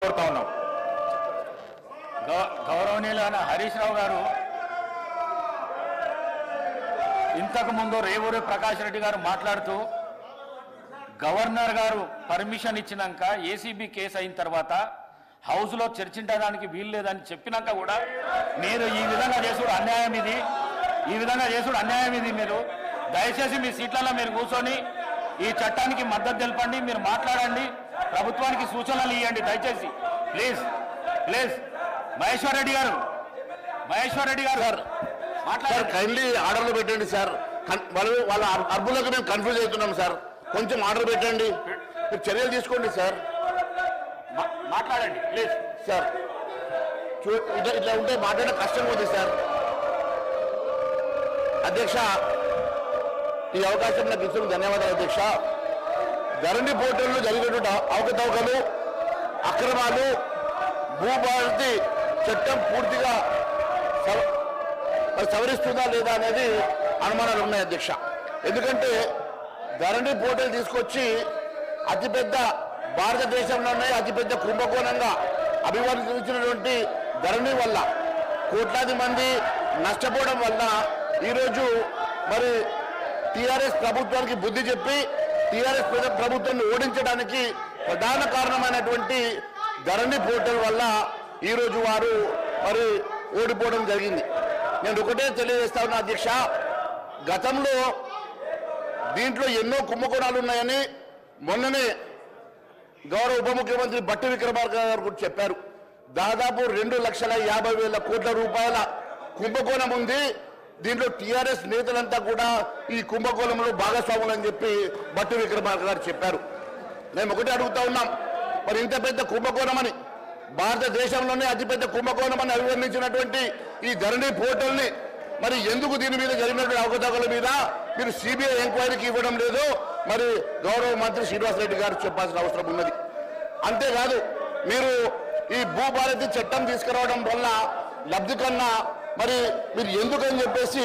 కోరుతా ఉన్నాం. గౌరవనీయులైన హరీష్ రావు గారు ఇంతకు ముందు రేవూరి ప్రకాష్ రెడ్డి గారు మాట్లాడుతూ గవర్నర్ గారు పర్మిషన్ ఇచ్చినాక ఏసీబీ కేసు అయిన తర్వాత హౌస్లో చర్చించడానికి వీలు లేదని చెప్పినాక కూడా మీరు ఈ విధంగా చేసుడు అన్యాయం ఇది, మీరు దయచేసి మీ సీట్లలో మీరు కూర్చొని ఈ చట్టానికి మద్దతు తెలపండి, మీరు మాట్లాడండి, ప్రభుత్వానికి సూచనలు ఇవ్వండి దయచేసి ప్లీజ్. మహేశ్వర్ రెడ్డి గారు సార్ కైండ్లీ ఆర్డర్లు పెట్టండి సార్. వాళ్ళ అర్బులకు మేము కన్ఫ్యూజ్ అవుతున్నాం సార్. కొంచెం ఆర్డర్ పెట్టండి, మీరు చర్యలు తీసుకోండి సార్. మాట్లాడండి ప్లీజ్ సార్. ఇట్లా ఉంటే మాట్లాడడం కష్టంగా ఉంది సార్. అధ్యక్ష, ఈ అవకాశం నాకు ఇచ్చిన ధన్యవాదాలు అధ్యక్ష. ధరణి పోర్టల్లో జరిగినటువంటి అవకతవకలు, అక్రమాలు, భూభారతి చట్టం పూర్తిగా సవరిస్తుందా లేదా అనేది అనుమానాలు ఉన్నాయి అధ్యక్ష. ఎందుకంటే ధరణి పోర్టల్ తీసుకొచ్చి అతిపెద్ద భారతదేశంలోనే అతిపెద్ద కుంభకోణంగా అభివర్ణించినటువంటి ధరణి వల్ల కోట్లాది మంది నష్టపోవడం వల్ల ఈరోజు మరి టీఆర్ఎస్ ప్రభుత్వానికి బుద్ధి చెప్పి టీఆర్ఎస్ ప్రభుత్వాన్ని ఓడించడానికి ప్రధాన కారణమైనటువంటి ధరణి పోర్టల్ వల్ల ఈరోజు వారు మరి ఓడిపోవడం జరిగింది. నేను ఒకటే తెలియజేస్తా ఉన్నా అధ్యక్ష, గతంలో దీంట్లో ఎన్నో కుంభకోణాలు ఉన్నాయని మొన్ననే గౌరవ ఉప ముఖ్యమంత్రి బట్టి విక్రమార్క గారు కూడా చెప్పారు. దాదాపు 2,50,000 కోట్ల రూపాయల కుంభకోణం ఉంది. దీంట్లో టీఆర్ఎస్ నేతలంతా కూడా ఈ కుంభకోణంలో భాగస్వాములు అని చెప్పి బట్టి విక్రమార్క గారు చెప్పారు. మేము ఒకటే అడుగుతా ఉన్నాం, మరి ఇంత పెద్ద కుంభకోణమని, భారతదేశంలోనే అతిపెద్ద కుంభకోణం అని అభివర్ణించినటువంటి ఈ ధరణి పోర్టల్ని మరి ఎందుకు దీని మీద జరిగినటువంటి అవకతవకల మీద మీరు సిబిఐ ఎంక్వైరీకి ఇవ్వడం లేదు? మరి గౌరవ మంత్రి శ్రీనివాసరెడ్డి గారు చెప్పాల్సిన అవసరం ఉన్నది. అంతేకాదు, మీరు ఈ భూభారతి చట్టం తీసుకురావడం వల్ల లబ్ధి కన్నా మరి మీరు ఎందుకని చెప్పేసి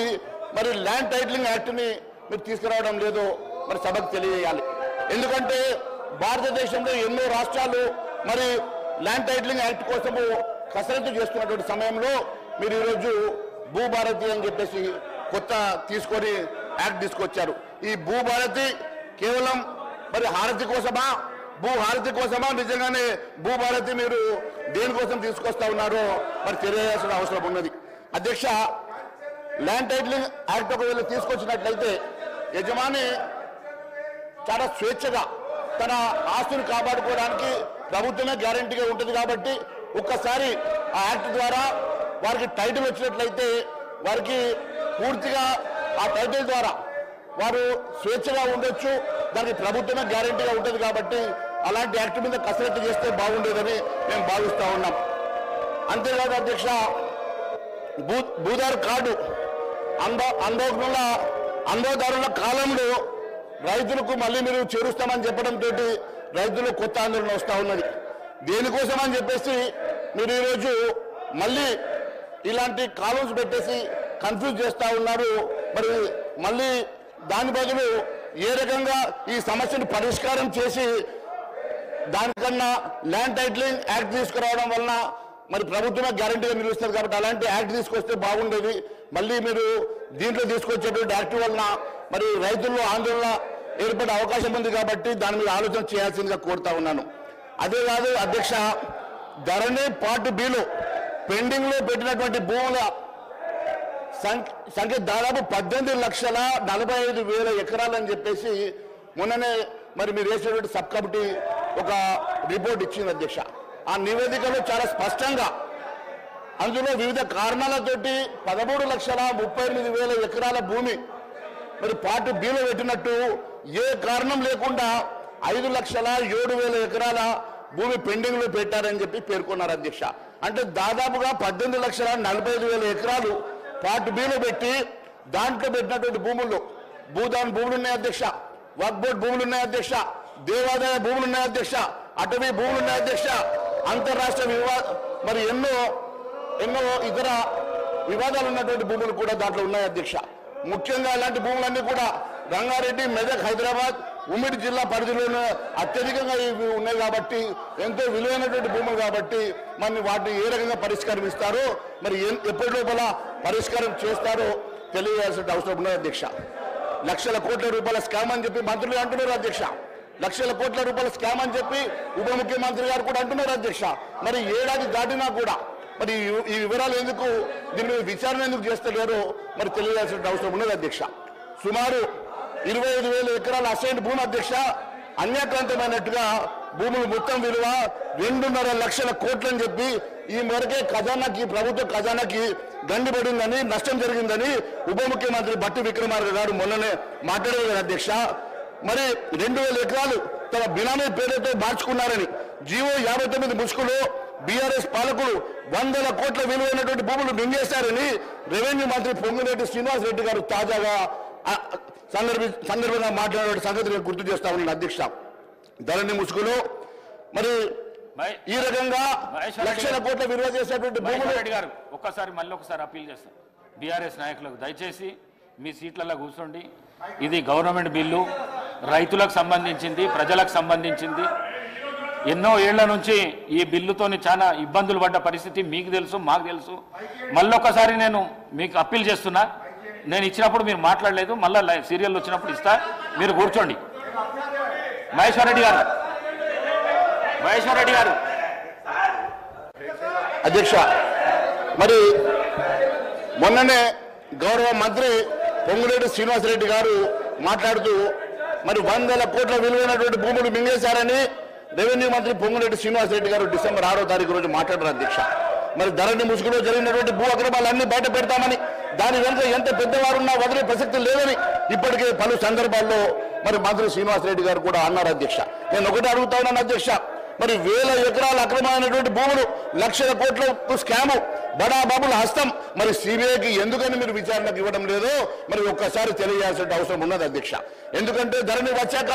మరి ల్యాండ్ టైటిలింగ్ యాక్ట్ని మీరు తీసుకురావడం లేదో మరి సభకు తెలియజేయాలి. ఎందుకంటే భారతదేశంలో ఎన్నో రాష్ట్రాలు మరి ల్యాండ్ టైటిలింగ్ యాక్ట్ కోసము కసరత్తు చేస్తున్నటువంటి సమయంలో మీరు ఈరోజు భూభారతి అని చెప్పేసి కొత్త తీసుకొని యాక్ట్ తీసుకొచ్చారు. ఈ భూభారతి కేవలం మరి హారతి కోసమా, భూహారతి కోసమా, నిజంగానే భూభారతి మీరు దేనికోసం తీసుకొస్తా ఉన్నారో మరి తెలియాల్సిన అవసరం ఉన్నది. అధ్యక్ష, ల్యాండ్ టైటిలింగ్ యాక్ట్ ఒకవేళ తీసుకొచ్చినట్లయితే యజమాని చాలా స్వేచ్ఛగా తన ఆస్తుని కాపాడుకోవడానికి ప్రభుత్వమే గ్యారంటీగా ఉంటుంది. కాబట్టి ఒక్కసారి ఆ యాక్ట్ ద్వారా వారికి టైటిల్ వచ్చినట్లయితే వారికి పూర్తిగా ఆ టైటిల్ ద్వారా వారు స్వేచ్ఛగా ఉండొచ్చు. దానికి ప్రభుత్వమే గ్యారంటీగా ఉంటుంది. కాబట్టి అలాంటి యాక్ట్ మీద కసరత్తు చేస్తే బాగుండేదని మేము భావిస్తూ ఉన్నాం. అంతేకాదు అధ్యక్ష, భూదారు కార్డు అందోదారుల కాలంలో రైతులకు మళ్ళీ మీరు చేరుస్తామని చెప్పడంతో రైతులు కొత్త ఆందోళన వస్తూ ఉన్నది. దేనికోసం అని చెప్పేసి మీరు ఈరోజు మళ్ళీ ఇలాంటి కాలమ్స్ పెట్టేసి కన్ఫ్యూజ్ చేస్తూ ఉన్నారు. మరి మళ్ళీ దాని బదులు ఏ రకంగా ఈ సమస్యను పరిష్కారం చేసి దానికన్నా ల్యాండ్ టైటిలింగ్ యాక్ట్ తీసుకురావడం వలన మరి ప్రభుత్వమే గ్యారంటీగా నిలుస్తుంది. కాబట్టి అలాంటి యాక్ట్ తీసుకొస్తే బాగుండేది. మళ్ళీ మీరు దీంట్లో తీసుకొచ్చేటువంటి యాక్ట్ వలన మరి రైతుల్లో ఆందోళన ఏర్పడే అవకాశం ఉంది. కాబట్టి దాని మీద ఆలోచన చేయాల్సిందిగా కోరుతా ఉన్నాను. అదే కాదు అధ్యక్ష, ధరణి పార్ట్ బిలో పెండింగ్ లో పెట్టినటువంటి భూముల సంఖ్య దాదాపు 18,45,000 ఎకరాలు అని చెప్పేసి మొన్ననే మరి మీరు వేసినటువంటి సబ్ కమిటీ ఒక రిపోర్ట్ ఇచ్చింది అధ్యక్ష. ఆ నివేదికలో చాలా స్పష్టంగా అందులో వివిధ కారణాలతోటి 13,38,000 ఎకరాల భూమి మరి పార్ట్ బిలో పెట్టినట్టు, ఏ కారణం లేకుండా 5,07,000 ఎకరాల భూమి పెండింగ్ లో పెట్టారని చెప్పి పేర్కొన్నారు అధ్యక్ష. అంటే దాదాపుగా 18,45,000 ఎకరాలు పార్ట్ బిలో పెట్టి దాంట్లో పెట్టినటువంటి భూముల్లో భూదాన్ భూములు ఉన్నాయి అధ్యక్ష, వక్ఫ్ బోర్డు భూములు ఉన్నాయి అధ్యక్ష, దేవాదాయ భూములు ఉన్నాయి అధ్యక్ష, అటవీ భూములు ఉన్నాయి అధ్యక్ష, అంతర్రాష్ట్ర మరి ఎన్నో ఇతర వివాదాలు ఉన్నటువంటి భూములు కూడా దాంట్లో ఉన్నాయి అధ్యక్ష. ముఖ్యంగా ఇలాంటి భూములన్నీ కూడా రంగారెడ్డి, మెదక్, హైదరాబాద్, ఉమ్మడి జిల్లా పరిధిలోనే అత్యధికంగా ఇవి ఉన్నాయి కాబట్టి ఎంతో విలువైనటువంటి భూములు కాబట్టి మరి వాటిని ఏ రకంగా పరిష్కారం ఇస్తారో మరి ఎప్పటి లోపల పరిష్కారం చేస్తారో తెలియజేయాల్సిన అవసరం ఉన్నది అధ్యక్ష. లక్షల కోట్ల రూపాయల స్కామ్ అని చెప్పి మంత్రులు అంటున్నారు అధ్యక్ష. లక్షల కోట్ల రూపాయల స్కామ్ అని చెప్పి ఉప ముఖ్యమంత్రి గారు కూడా అంటున్నారు అధ్యక్ష. మరి ఏడాది దాటినా కూడా మరి ఈ వివరాలు ఎందుకు దీని మీద విచారణ ఎందుకు చేస్తలేరో మరి తెలియజేయాల్సిన అవసరం ఉన్నది అధ్యక్ష. సుమారు 25,000 ఎకరాల అసైన్ భూమి అధ్యక్ష. అన్యాక్రాంతమైనట్టుగా భూములు మొత్తం విలువ 2.5 లక్షల కోట్లని చెప్పి ఈ మేరకే ఖజానాకి ప్రభుత్వ ఖజానాకి గండిపడిందని నష్టం జరిగిందని ఉప ముఖ్యమంత్రి బట్టి విక్రమార్క గారు మొన్ననే మాట్లాడారు అధ్యక్ష. మరి 2,000 ఎకరాలు తన బినామీ పేరుతో మార్చుకున్నారని జీవో 59 ముసుగులో బీఆర్ఎస్ పాలకులు 100 కోట్ల విలువైనటువంటి భూములు మింగేశారని రెవెన్యూ మంత్రి పొంగిరెడ్డి శ్రీనివాస్ రెడ్డి గారు తాజాగా సందర్భంగా మాట్లాడే సంగతి గుర్తు చేస్తా ఉన్నాను అధ్యక్ష. ధరణి ముసుగులో మరి ఈ రకంగా లక్షల కోట్ల విలువ చేసేటువంటి భూములు గారు ఒక్కసారి మళ్ళీ ఒకసారి అప్పీల్ చేస్తాం బీఆర్ఎస్ నాయకులకు, దయచేసి మీ సీట్లలో కూర్చోండి. ఇది గవర్నమెంట్ బిల్లు, రైతులకు సంబంధించింది, ప్రజలకు సంబంధించింది. ఎన్నో ఏళ్ల నుంచి ఈ బిల్లుతోని చాలా ఇబ్బందులు పడ్డ పరిస్థితి మీకు తెలుసు, మాకు తెలుసు. మళ్ళొకసారి నేను మీకు అప్పీల్ చేస్తున్నా, నేను ఇచ్చినప్పుడు మీరు మాట్లాడలేదు, మళ్ళీ సీరియల్ వచ్చినప్పుడు ఇస్తా, మీరు కూర్చోండి. మహేశ్వర్ రెడ్డి గారు అధ్యక్ష, మరి మొన్ననే గౌరవ మంత్రి పొంగులేటి శ్రీనివాసరెడ్డి గారు మాట్లాడుతూ మరి 100 కోట్ల విలువైనటువంటి భూములు మింగేశారని రెవెన్యూ మంత్రి పొంగులేటి శ్రీనివాసరెడ్డి గారు డిసెంబర్ 6వ తారీఖు రోజు మాట్లాడారు అధ్యక్ష. మరి ధరణి ముసుగులో జరిగినటువంటి భూ అక్రమాలన్నీ బయట పెడతామని, దాని వెనుక ఎంత పెద్దవారున్నా వదిలే ప్రసక్తి లేదని ఇప్పటికే పలు సందర్భాల్లో మరి మంత్రి శ్రీనివాసరెడ్డి గారు కూడా అన్నారు అధ్యక్ష. నేను ఒకటి అడుగుతా ఉన్నాను అధ్యక్ష, మరి 1000 ఎకరాల అక్రమమైనటువంటి భూములు, లక్షల కోట్ల స్కాము, బడా బాబుల హస్తం మరి సిబిఐకి ఎందుకని మీరు విచారణకు ఇవ్వడం లేదో మరి ఒక్కసారి తెలియజేయాల్సిన అవసరం ఉన్నది అధ్యక్ష. ఎందుకంటే ధరణి వచ్చాక